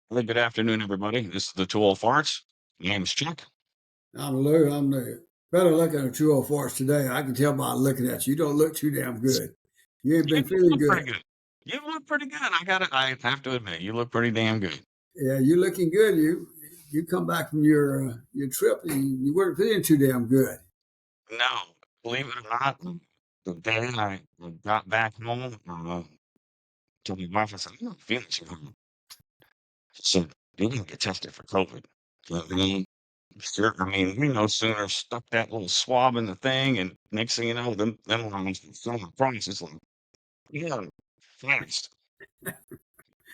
Hey, good afternoon, everybody. This is the Two Old Farts. My name is Chuck. I'm Lou. I'm the better looking at 204s today. I can tell by looking at you. You don't look too damn good. You ain't You been feeling look pretty good. good. You look pretty good. I have to admit, you look pretty damn good. Yeah, you looking good. You come back from your trip and you weren't feeling too damn good. No, believe it or not, the day I got back home, told my wife, I said, I'm not feeling too good. She said, you need to get tested for COVID. I mean, sure. I mean, we no sooner stuck that little swab in the thing, and next thing you know, them lines were filling across. It's like, yeah, fast.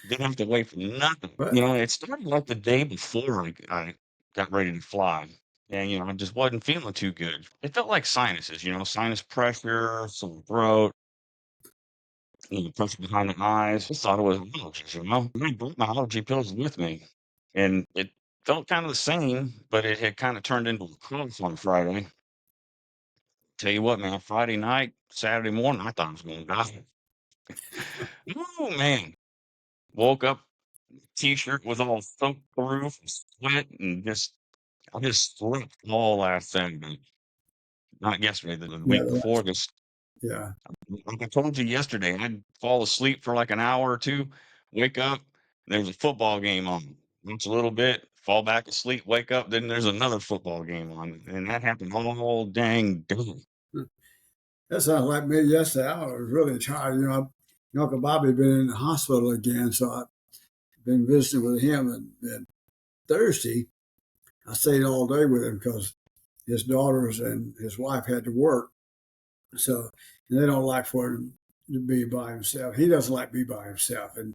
Didn't have to wait for nothing. But It started like the day before I got ready to fly. And, I just wasn't feeling too good. It felt like sinuses, sinus pressure, some throat, pressure behind the eyes. I thought it was allergies. And I brought my allergy pills with me. And it felt kind of the same, but it had kind of turned into a cough on Friday. Tell you what, man, Friday night, Saturday morning, I thought I was going to die. Oh, man. Woke up, t-shirt was all soaked through from sweat and I just slept all last Saturday. Not yesterday, the yeah, week before. yeah, Like I told you yesterday, I'd fall asleep for like an hour or two, wake up, there's a football game on. Watch a little bit, fall back asleep, wake up, then there's another football game on. And that happened all dang day. that sounds like me yesterday. I was really tired. Uncle Bobby been in the hospital again, so I've been visiting with him. And Thursday, I stayed all day with him because his daughters and his wife had to work. So, and they don't like for him to be by himself. He doesn't like to be by himself, and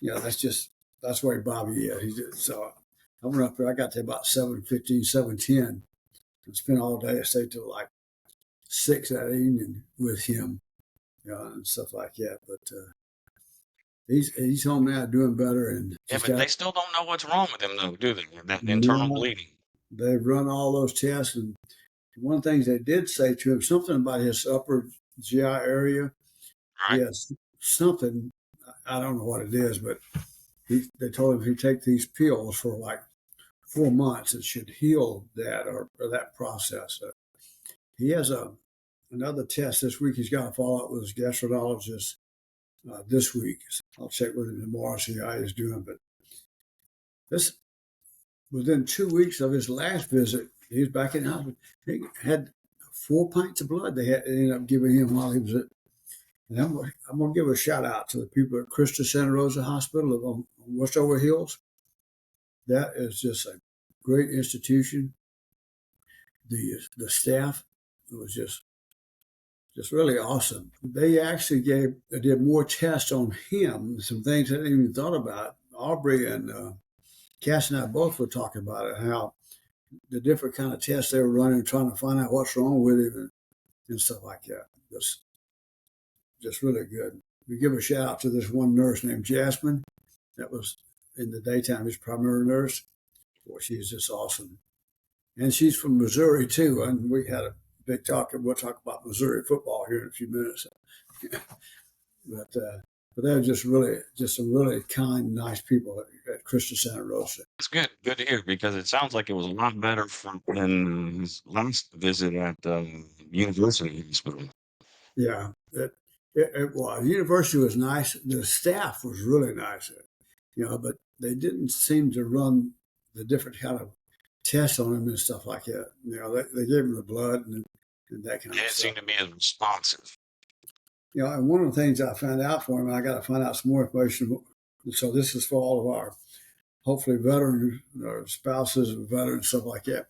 that's where Bobby is. So I went up there. I got there about 7:15, 7:10, and spent all day. I stayed till like 6 that evening with him, and stuff like that. But he's home now, doing better, and Yeah, just but got they still don't know what's wrong with him though, do they? That internal now. bleeding. They've run all those tests, and one of the things they did say to him something about his upper GI area. Right? Yes, something. I don't know what it is, but they told him if he take these pills for like 4 months, it should heal that or that process. He has another test this week. He's got to follow up with his gastroenterologist this week. So I'll check with him tomorrow, see how he's doing. But this within 2 weeks of his last visit, he was back in the hospital. He had 4 pints of blood they ended up giving him while he was at. And I'm going to give a shout out to the people at Christus Santa Rosa Hospital on Westover Hills. That is just a great institution. The staff was just really awesome. They actually did more tests on him, some things I didn't even thought about. Aubrey and Cass and I both were talking about it, how the different kind of tests they were running, trying to find out what's wrong with him and stuff like that. Just really good. We give a shout out to this one nurse named Jasmine. That was in the daytime his primary nurse. Boy, she's just awesome. And she's from Missouri too. And we had a big talk, and we'll talk about Missouri football here in a few minutes. but uh, but they're just some really kind, nice people at Christus Santa Rosa. It's good. Good to hear because it sounds like it was a lot better than his last visit at University Hospital. Yeah, it was. The university was nice. The staff was really nice, but they didn't seem to run the different kind of tests on him and stuff like that. They gave him the blood and that kind They of didn't stuff. seem to be as responsive. And one of the things I found out for him, I got to find out some more information. So this is for all of our hopefully veterans, or spouses of veterans, stuff like that.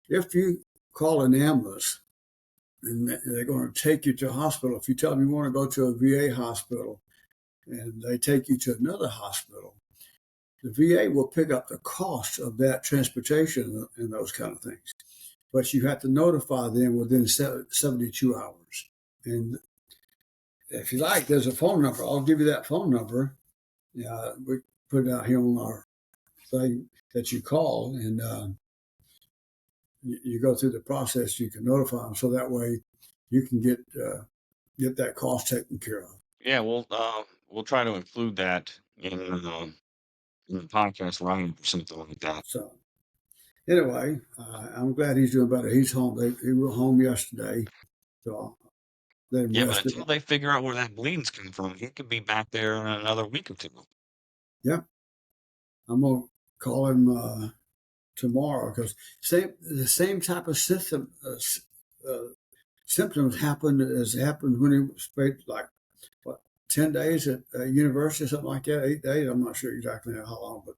If you call an ambulance and they're going to take you to a hospital, if you tell them you want to go to a VA hospital and they take you to another hospital, the VA will pick up the cost of that transportation and those kind of things. But you have to notify them within 72 hours. And if you like, there's a phone number. I'll give you that phone number. We put it out here on our thing that you call, and you go through the process. You can notify them, so that way you can get that cost taken care of. Yeah, we'll try to include that in in the podcast writing or something like that. So anyway, I'm glad he's doing better. He's home. He was home yesterday, so I'll let him Yeah, but rest it. until they figure out where that bleeding's coming from, he could be back there in another week or two. Yeah, I'm gonna call him tomorrow because the same type of symptoms happened when he spent like what 10 days at university, something like that, 8 days. I'm not sure exactly how long, but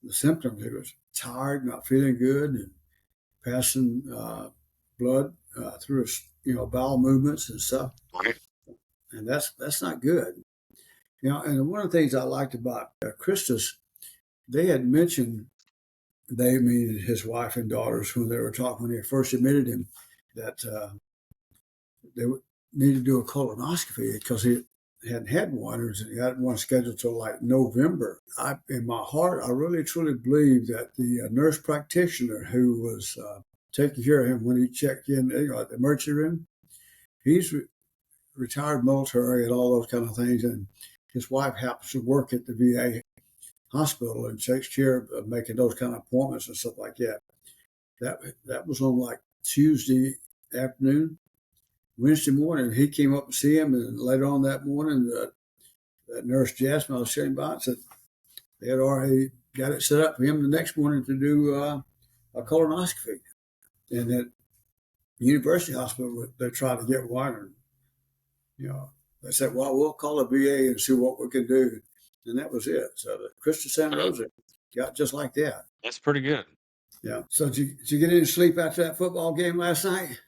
the symptoms, he was tired, not feeling good, and passing blood through his bowel movements and stuff, Right? and that's not good. And one of the things I liked about Christus, they had mentioned they, meaning his wife and daughters, when they were talking when they first admitted him, that they would need to do a colonoscopy because he hadn't had one. He had one scheduled till like November. In my heart, I really truly believe that the nurse practitioner who was taking care of him when he checked in, at the emergency room, he's retired military and all those kind of things, and his wife happens to work at the VA hospital and takes care of making those kind of appointments and stuff like that. That was on like Tuesday afternoon. Wednesday morning, he came up to see him, and later on that morning, that nurse Jasmine I was sitting by said they had already got it set up for him the next morning to do a colonoscopy. And at University Hospital, they tried to get one, and they said, "Well, we'll call the VA and see what we can do," and that was it. So the Christian Santa Uh, Rosa got just like that. that's pretty good. Yeah. So did you get any sleep after that football game last night?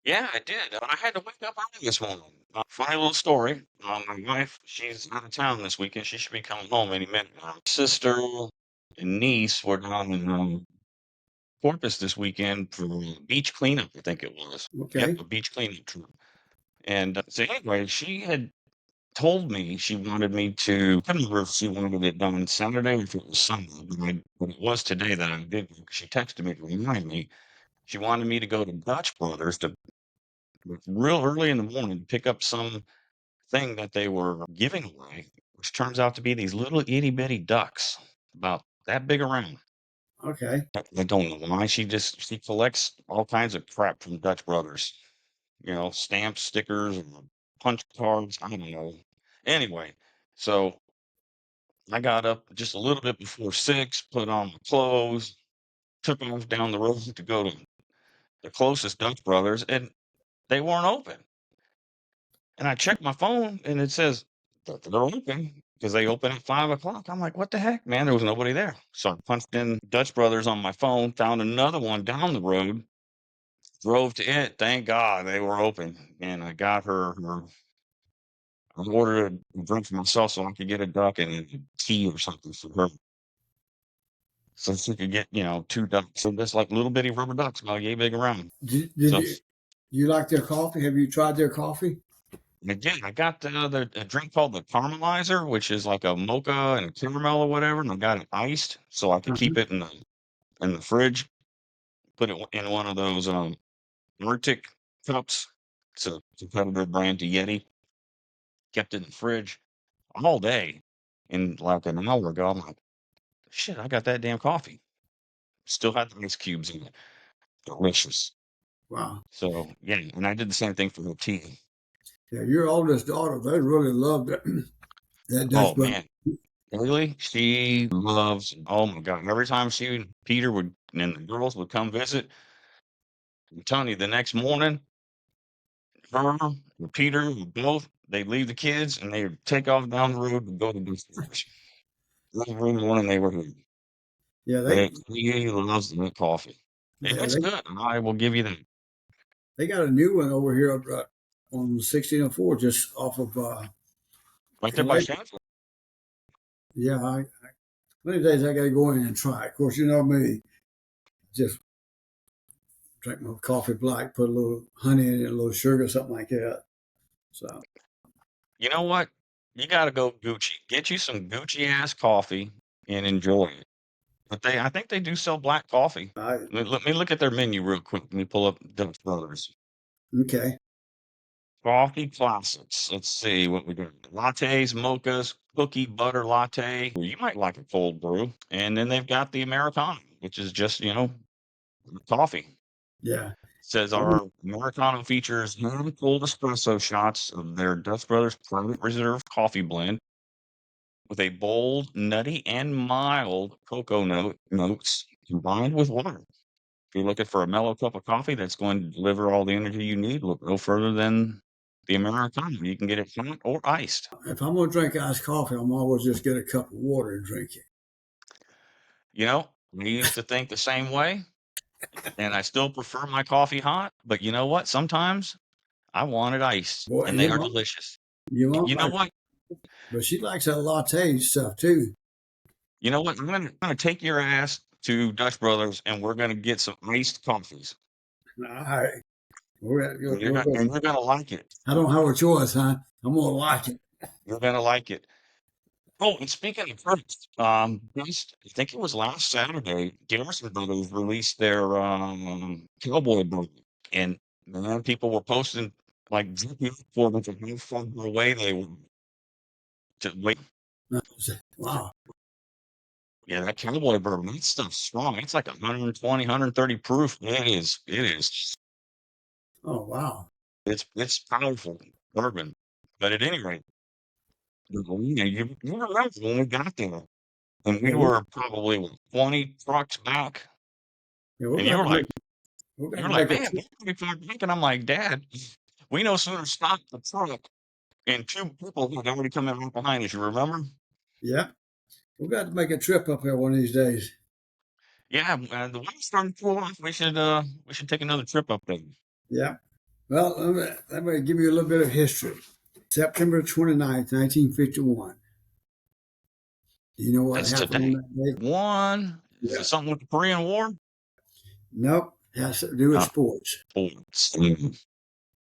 Yeah, I did. But I had to wake up early this morning. Funny little story. My wife, she's out of town this weekend. She should be coming home any minute now. Sister and niece were down in Corpus this weekend for a beach cleanup, I think it was. Yep, Okay. a beach cleanup trip. And so anyway, she had told me she wanted me to, I can't remember if she wanted it done Saturday or if it was Sunday, but it was today that I did. She texted me to remind me. She wanted me to go to Dutch Brothers to real early in the morning to pick up some thing that they were giving away, which turns out to be these little itty bitty ducks, about that big around. Okay. I don't know why she collects all kinds of crap from Dutch Brothers. Stamps, stickers, and punch cards. I don't know. Anyway, so I got up just a little bit before 6, put on my clothes, took off down the road to go to the closest Dutch Brothers, and they weren't open. And I checked my phone, and it says that they're open because they open at 5 o'clock. I'm like, what the heck, man? There was nobody there. So I punched in Dutch Brothers on my phone, found another one down the road, drove to it. Thank God they were open. And I got I ordered a drink for myself so I could get a duck and a tea or something for her. So she could get, 2 ducks. So that's like little bitty rubber ducks about yay big around. Did So you like their coffee? Have you tried their coffee? again, I got a drink called the caramelizer, which is like a mocha and caramel or whatever, and I got it iced so I could Uh-huh. keep it in the fridge. Put it in one of those Arctic cups. It's a competitor brand to Yeti. Kept it in the fridge all day. And like an hour ago, I'm like, shit, I got that damn coffee. Still had the ice cubes in it. Delicious. Wow. So yeah, and I did the same thing for the tea. Yeah, your oldest daughter, they really loved it. That Dutch Oh brother. man, Haley, she loves. Oh my god! Every time she and Peter would and the girls would come visit, I'm telling you, the next morning, her and Peter would both they'd leave the kids and they would take off down the road and go to the stores. Every morning they were here. Yeah, He loves the coffee. And yeah, it's good. I will give you that. they got a new one over here on 1604, just off of Right there in by Lake. Stanford. Yeah, many days I got to go in and try. Of course, you know me, just drink my coffee black, put a little honey in it, a little sugar, something like that. So You know what? You got to go Gucci. Get you some Gucci ass coffee and enjoy it. But I think they do sell black coffee. I Let me look at their menu real quick. Let me pull up Dutch Brothers. okay. Coffee classics. Let's see what we got. Lattes, mochas, cookie butter latte. Well, you might like a cold brew. And then they've got the Americano, which is just, coffee. Yeah. Says I'm, our Americano features hand pulled espresso shots of their Dutch Brothers Private Reserve coffee blend with a bold, nutty, and mild cocoa notes combined with water. If you're looking for a mellow cup of coffee that's going to deliver all the energy you need, look no further than the Americano. You can get it hot or iced. if I'm going to drink iced coffee, I'm always just get a cup of water and drink it. I used to think the same way, and I still prefer my coffee hot. But you know what? Sometimes I want it iced, Boy, and they are delicious. you won't You know like, what? but she likes that latte stuff too. You know what? I'm gonna take your ass to Dutch Brothers, and we're gonna get some iced coffees. All right. And We'll go. you're gonna like it. I don't have a choice, huh? I'm going to like it. You're gonna like it. Oh, and speaking of fruits, I think it was last Saturday, Garrison Brothers released their cowboy burger, and man, people were posting like videos for them to how far away they were to wait. Wow. Yeah, that cowboy bourbon, that stuff's strong. It's like 120, 130 proof. It is. It is. Oh, wow. It's powerful bourbon. But at any rate, you remember when we got there, and we Yeah, were probably what, 20 trucks back, yeah, we're and going to have to make, we're going you to were make like, a man, trip. we're pretty far back, and I'm like, Dad, we no sooner stopped the truck, and two people had already come in right behind us. You remember? Yeah. We've got to make a trip up there one of these days. Yeah, the weather's starting to cool off. We should take another trip up there. Yeah. Well, let me give you a little bit of history. September 29th, 1951. Do you know what That's happened on today. that day? One, is it Yeah. something with the Korean War? Nope. It has to do with Uh, sports. sports.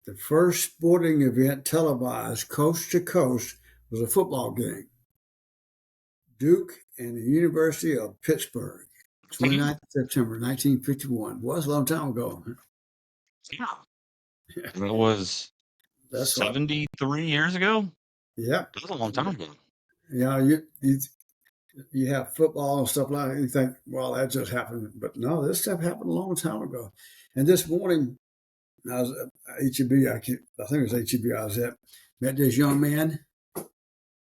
The first sporting event televised coast to coast was a football game. Duke and the University of Pittsburgh, 29th of September 1951. Was a long time ago. Yeah, it was That's what. 73 years ago. Yeah. That was a long time ago. You have football and stuff like that. You think, well, that just happened. But no, this stuff happened a long time ago. And this morning, I was at HEB. I think it was HEB I was at. Met this young man.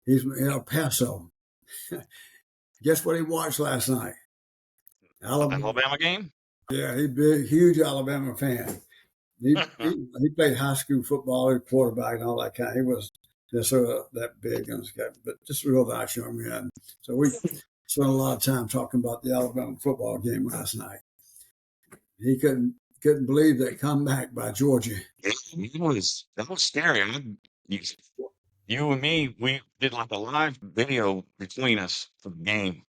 He's from El Paso. Guess what he watched last night? Alabama. Alabama game? Yeah, he big, huge Alabama fan. He played high school football, he quarterback, and all that kind. He was just sort of that big, but just a real nice young man. So we spent a lot of time talking about the Alabama football game last night. He couldn't believe that comeback by Georgia. That was scary. You, you and me, we did like a live video between us for the game.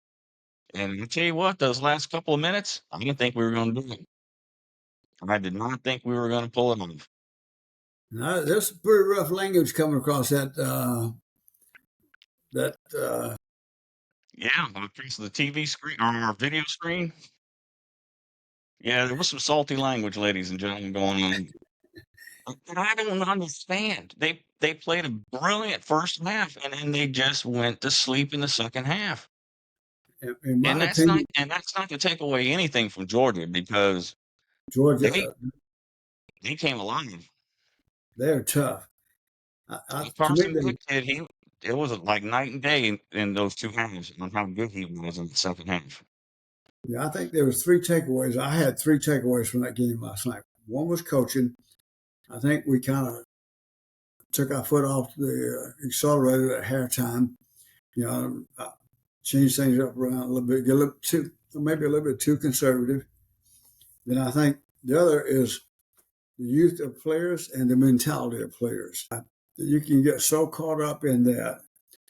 And I tell you what, those last couple of minutes, I didn't think we were going to do it. I did not think we were going to pull it off. Now, there's some pretty rough language coming across that Yeah, across the TV screen or our video screen. Yeah, there was some salty language, ladies and gentlemen, going on. And I don't understand. They played a brilliant first half, and then they just went to sleep in the second half. in And my that's not opinion, to take away anything from Georgia because they Georgia, they came alive. they're tough. That To me, Carson Beck kid, it was like night and day in those two halves on how good he was in the second half. I think there was three takeaways. I had three takeaways from that game last night. One was coaching. I think we kind of took our foot off the accelerator at halftime. Change things up around a little bit, get a little too, maybe a little bit too conservative. Then I think the other is the youth of players and the mentality of players. You can get so caught up in that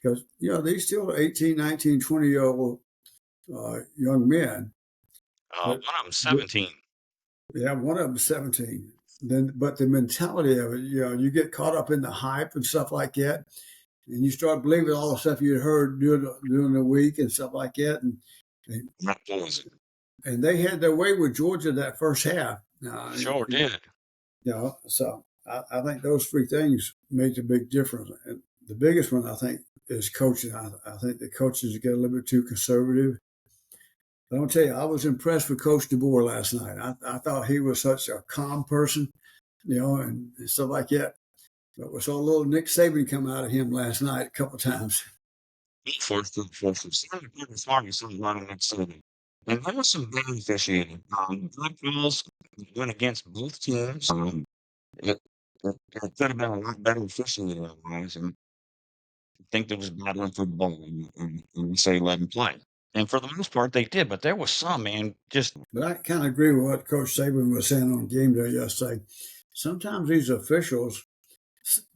because, these still 18, 19, 20-year-old young men. One But, of them 17. yeah, one of them 17. But the mentality of it, you get caught up in the hype and stuff like that, and you start believing all the stuff you heard during the week and stuff like that, and That was and they had their way with Georgia that first half. sure did. So I think those three things make a big difference. And the biggest one, I think, is coaching. I think the coaches get a little bit too conservative. But I'll tell you, I was impressed with Coach DeBoer last night. I thought he was such a calm person, and stuff like that. But we saw a little Nick Saban come out of him last night a couple of times. For smart, some running next season. And there was some bad officiating. Good calls went against both teams. It, it could have been a lot better officiating otherwise. And I think there was bad luck for the ball, and we say let him play. And for the most part, they did. But there was some, man, just But I kind of agree with what Coach Saban was saying on game day yesterday. Sometimes these officials,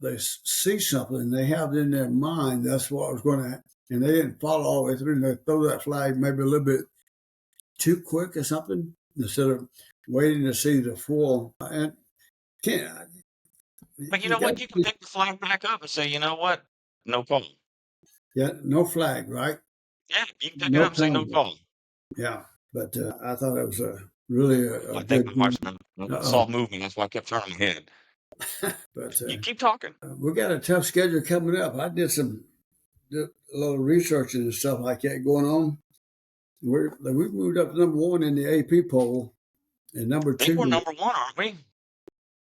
they see something, they have it in their mind that's what was going to happen, and they didn't follow all the way through, and they throw that flag maybe a little bit too quick or something instead of waiting to see the full. And can't but you you know got what? You can pick the flag back up and say, you know what? No call. yeah, no flag, right? Yeah, you can pick it No up and say no penalty. call. Yeah, but I thought it was really a I think good my game. wife's been Uh-oh. saw movement. That's why I kept turning my head. But You keep talking. we got a tough schedule coming up. I did a little researching and stuff like that going on. We moved up to number one in the AP poll, and number I think we're two, number one, aren't we?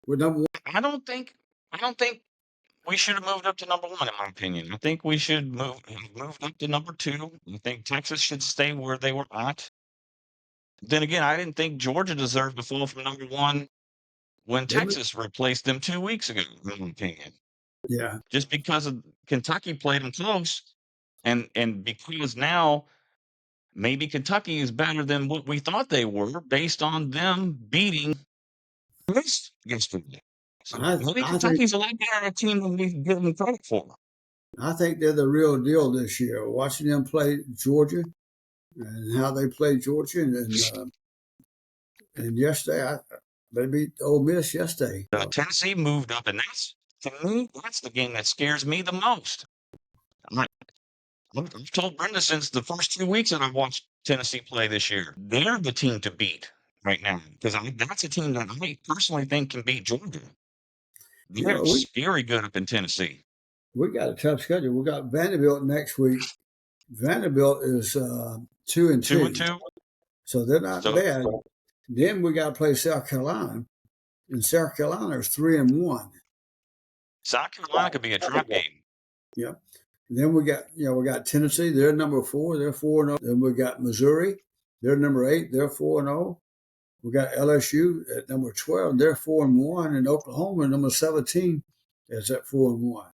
we're number one. I don't think. I don't think we should have moved up to number one, in my opinion. I think we should have moved up to number two. I think Texas should stay where they were at. Then again, I didn't think Georgia deserved to fall from number one when They moved, Texas replaced them 2 weeks ago, in my opinion. yeah, Just because of Kentucky played them close, and because now maybe Kentucky is better than what we thought they were based on them beating Miss yesterday. So maybe I think Kentucky's a lot better a team than we give them credit for. I think they're the real deal this year. Watching them play Georgia and how they played Georgia, and yesterday they beat Ole Miss yesterday. Tennessee moved up, and that's to me that's the game that scares me the most. I, I've told Brenda since the first 2 weeks that I've watched Tennessee play this year. They're the team to beat right now because that's a team that I personally think can beat Georgia. You They're know, very good up in Tennessee. we got a tough schedule. We got Vanderbilt next week. Vanderbilt is 2-2, 2-2. so they're not So bad. Then we got to play South Carolina, and South Carolina is 3-1. South Carolina could be a trap game. Yeah. Then we got Tennessee. They're number 4. They're 4-0. Then we got Missouri. They're number 8. They're 4-0. We got LSU at number 12. They're 4-1, and Oklahoma number 17 is at 4-1.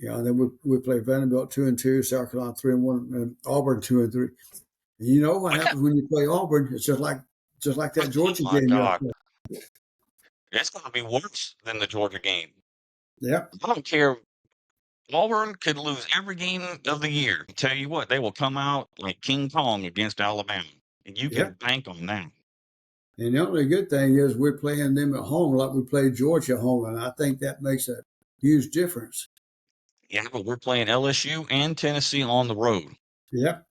Yeah, and then we play Vanderbilt 2-2, South Carolina 3-1, and Auburn 2-3. And you know what We got, happens when you play Auburn? It's just like that oh Georgia my game God, yesterday. it's going to be worse than the Georgia game. Yep, I don't care. Auburn could lose every game of the year. I tell you what, they will come out like King Kong against Alabama, and you can yep. bank on that. And the only good thing is we're playing them at home like we played Georgia at home, and I think that makes a huge difference. Yeah, but we're playing LSU and Tennessee on the road. Yep,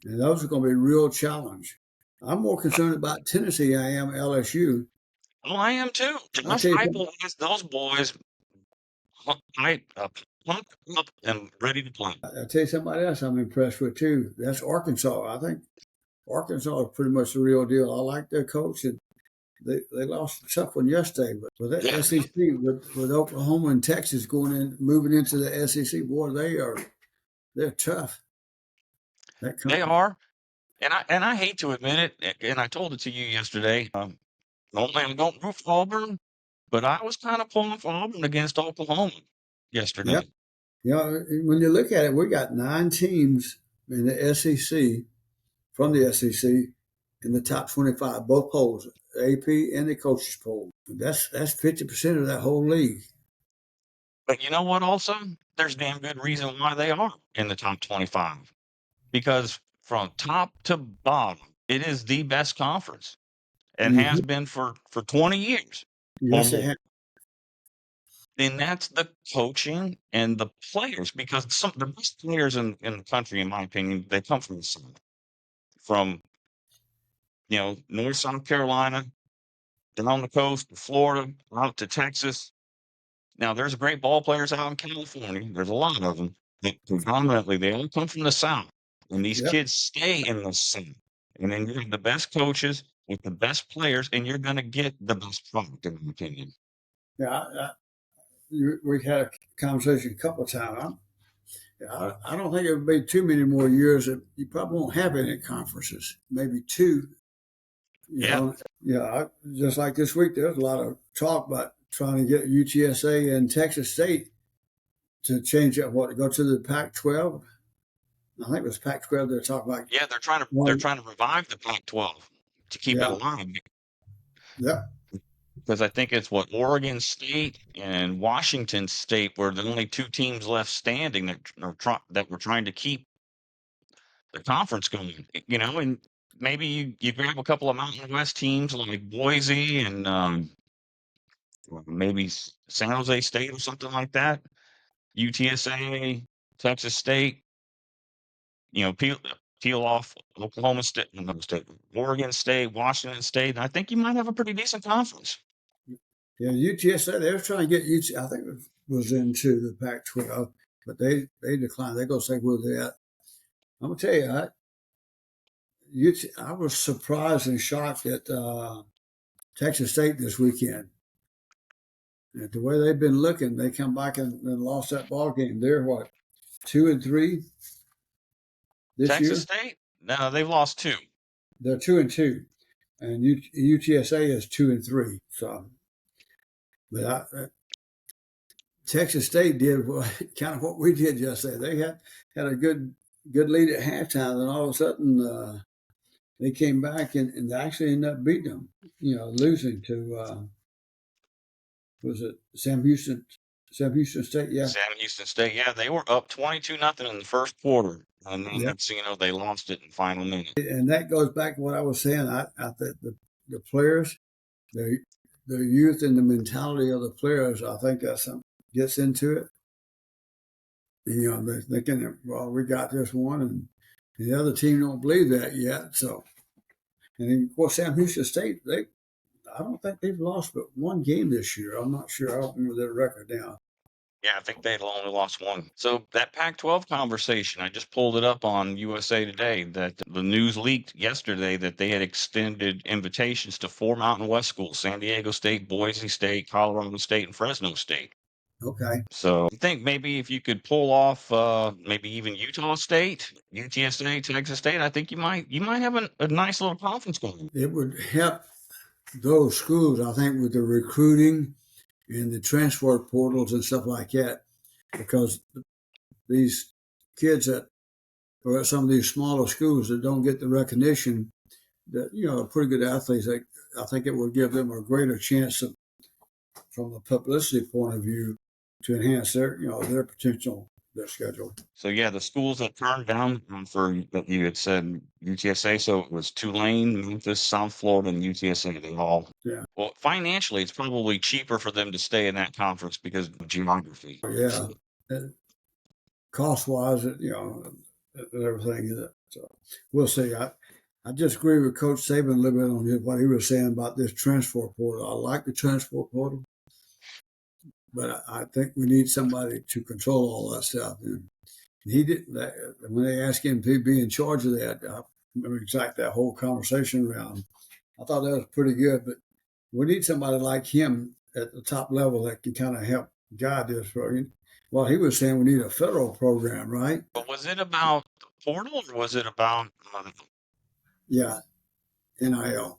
and those are going to be a real challenge. I'm more concerned about Tennessee than I am LSU. Oh, I am too. I Josh tell you, Heupel has those boys pumped up and ready to play. I tell you somebody else I'm impressed with too. That's Arkansas. I think Arkansas is pretty much the real deal. I like their coach, and they lost a tough one yesterday. But with that Yeah, SEC, with Oklahoma and Texas moving into the SEC, boy, they're tough. That they company. are. And I hate to admit it, and I told it to you yesterday. Normally I don't root for Auburn, but I was kind of pulling for Auburn against Oklahoma Yep. yesterday. You know, when you look at it, we got 9 teams in the SEC from the SEC in the top 25, both polls, AP and the coaches poll. That's 50% of that whole league. But you know what? Also, there's damn good reason why they are in the top 25 because from top to bottom, it is the best conference and Mm-hmm. has been for 20 years or Yes, they more. have. And that's the coaching and the players because some the best players in the country, in my opinion, they come from the South, from North South Carolina, down the coast to Florida, out to Texas. Now, there's great ball players out in California. There's a lot of them, but predominantly they all come from the South, and these Yep. kids stay in the South. And then you have the best coaches with the best players, and you're going to get the best product, in my opinion. Yeah. We had a conversation a couple of times. I don't think it would be too many more years that you probably won't have any conferences. Maybe two. You Yeah, know, just like this week, there's a lot of talk about trying to get UTSA and Texas State to change it. What, go to the Pac-12? I think it was Pac-12. They're talking about yeah, they're one. trying to revive the Pac-12 to keep it Yeah, alive yeah, because I think it's what Oregon State and Washington State were the only two teams left standing that were trying to keep the conference going. And maybe you grab a couple of Mountain West teams like Boise and maybe San Jose State or something like that, UTSA, Texas State. Peel off Oklahoma State, no, State, Oregon State, Washington State. And I think you might have a pretty decent conference. yeah. UTSA. They were trying to get UT. I think it was into the Pac-12, but they declined. They go say where they at. I'm gonna tell you, I was surprised and shocked at Texas State this weekend. And the way they've been looking, they come back and lost that ball game. They're what, 2-3 this Texas year? State, no, they've lost two. They're 2-2, and UTSA is 2-3. So, but Texas State did kind of what we did yesterday. They had a good lead at halftime, and all of a sudden they came back and actually ended up beating them. Losing to was it Sam Houston State? Yeah, Sam Houston State, yeah, they were up 22-0 in the first quarter, and then yeah. next thing you know, they lost it in the final minute. And that goes back to what I was saying. I think the players, the youth and the mentality of the players, I think that's something gets into it. They're thinking, well, we got this one, and the other team don't believe that yet. So, and then, of course, Sam Houston State, I don't think they've lost but one game this year. I'm not sure. I don't remember their record now. Yeah, I think they'd only lost one. So that Pac-12 conversation, I just pulled it up on USA Today that the news leaked yesterday that they had extended invitations to four Mountain West schools: San Diego State, Boise State, Colorado State, and Fresno State. Okay, So I think maybe if you could pull off maybe even Utah State, UTSA, Texas State, I think you might have a nice little conference going. it would help those schools, I think, with the recruiting and the transfer portals and stuff like that, because these kids that are at some of these smaller schools that don't get the recognition that are pretty good athletes. I think it would give them a greater chance from a publicity point of view to enhance their potential, their schedule. So yeah, the schools that turned down for that you had said UTSA, so it was Tulane, Memphis, South Florida, and UTSA. They all Yeah, well financially, it's probably cheaper for them to stay in that conference because of geography. yeah. Cost wise, and everything. So we'll see. I just agree with Coach Saban a little bit on what he was saying about this transfer portal. I like the transfer portal, but I think we need somebody to control all that stuff. And he did that when they asked him to be in charge of that. I remember exactly that whole conversation around. I thought that was pretty good, but we need somebody like him at the top level that can kind of help guide this program. Well, he was saying we need a federal program, right? But was it about the portal or was it about Yeah, NIL.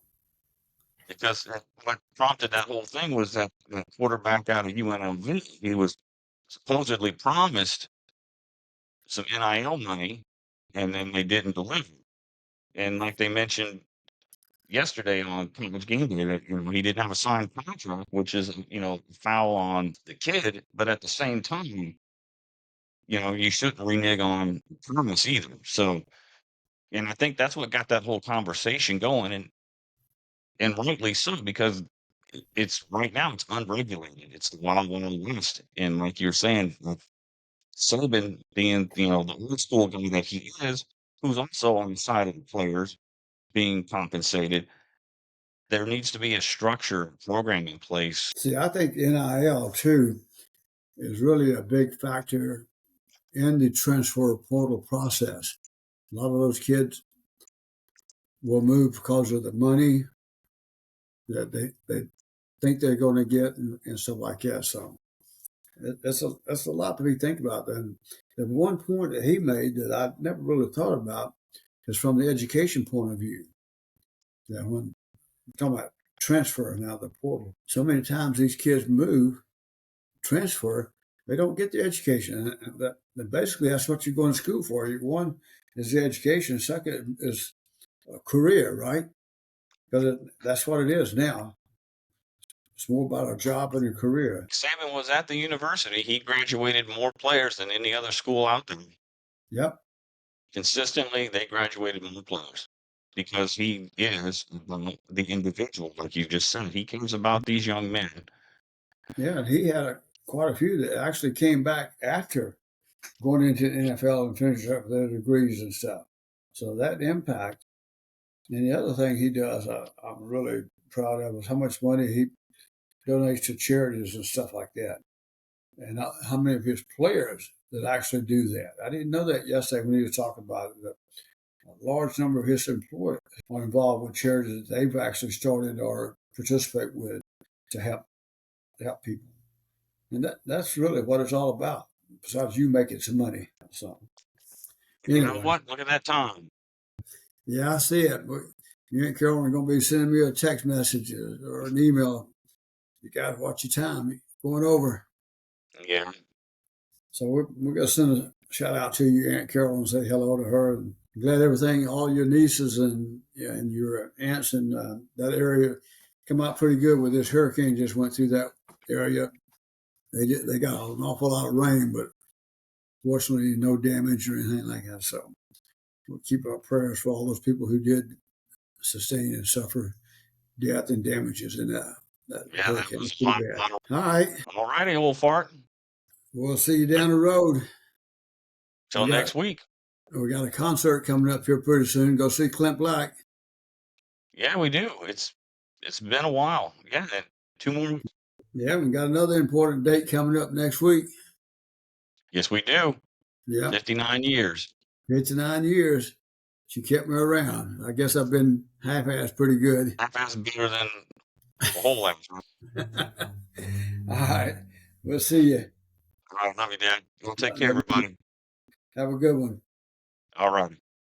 because what prompted that whole thing was that the quarterback out of UNLV, he was supposedly promised some NIL money, and then they didn't deliver. And like they mentioned yesterday on College Game Day, that he didn't have a signed contract, which is foul on the kid. But at the same time, you shouldn't renege on promise either. So, and I think that's what got that whole conversation going, and rightly so because it's right now it's unregulated. It's the wild west, and like you're saying, with Saban being the old school guy that he is, who's also on the side of the players being compensated. there needs to be a structure program in place. See, I think NIL too is really a big factor in the transfer portal process. A lot of those kids will move because of the money that they think they're going to get and stuff like that. So that's a lot to be thinking about. And the one point that he made that I never really thought about is from the education point of view. That when we're talking about transfer now, the portal, so many times these kids move, transfer, they don't get the education. And basically, that's what you're going to school for. One is the education, second is a career, right? Because that's what it is now. It's more about a job and a career. Saban was at the university. He graduated more players than any other school out there. Yep. Consistently, they graduated more players because he is the individual, like you just said. He cares about these young men. Yeah, and he had quite a few that actually came back after going into the NFL and finishing up their degrees and stuff. So that impact. And the other thing he does, I'm really proud of, is how much money he donates to charities and stuff like that. And how many of his players that actually do that. I didn't know that yesterday when he was talking about it. A large number of his employees are involved with charities that they've actually started or participate with to help people. And that's really what it's all about, besides you making some money. So, You know anyway, what? Look at that time. yeah, I see it. But you and Carolyn are going to be sending me a text message or an email. You got to watch your time. You're going over. Yeah. So we're going to send a shout out to you, Aunt Carol, and say hello to her. And glad everything, all your nieces and your aunts in that area come out pretty good with this hurricane just went through that area. They got an awful lot of rain, but fortunately no damage or anything like that. So we'll keep our prayers for all those people who did sustain and suffer death and damages in that Yeah, that hurricane. was It's pretty hot. bad. All right. All righty, old fart. We'll see you down the road. Till We got next week. we got a concert coming up here pretty soon. Go see Clint Black. Yeah, we do. It's been a while. Yeah, and 2 more. Yeah, we got another important date coming up next week. Yes, we do. Yeah, 59 years. 59 years. She kept me around. I guess I've been half-assed pretty good. That's better than a whole life. All right. We'll see you. All right, love you, Dad. Well, take care, Love you. everybody. Have a good one. All right.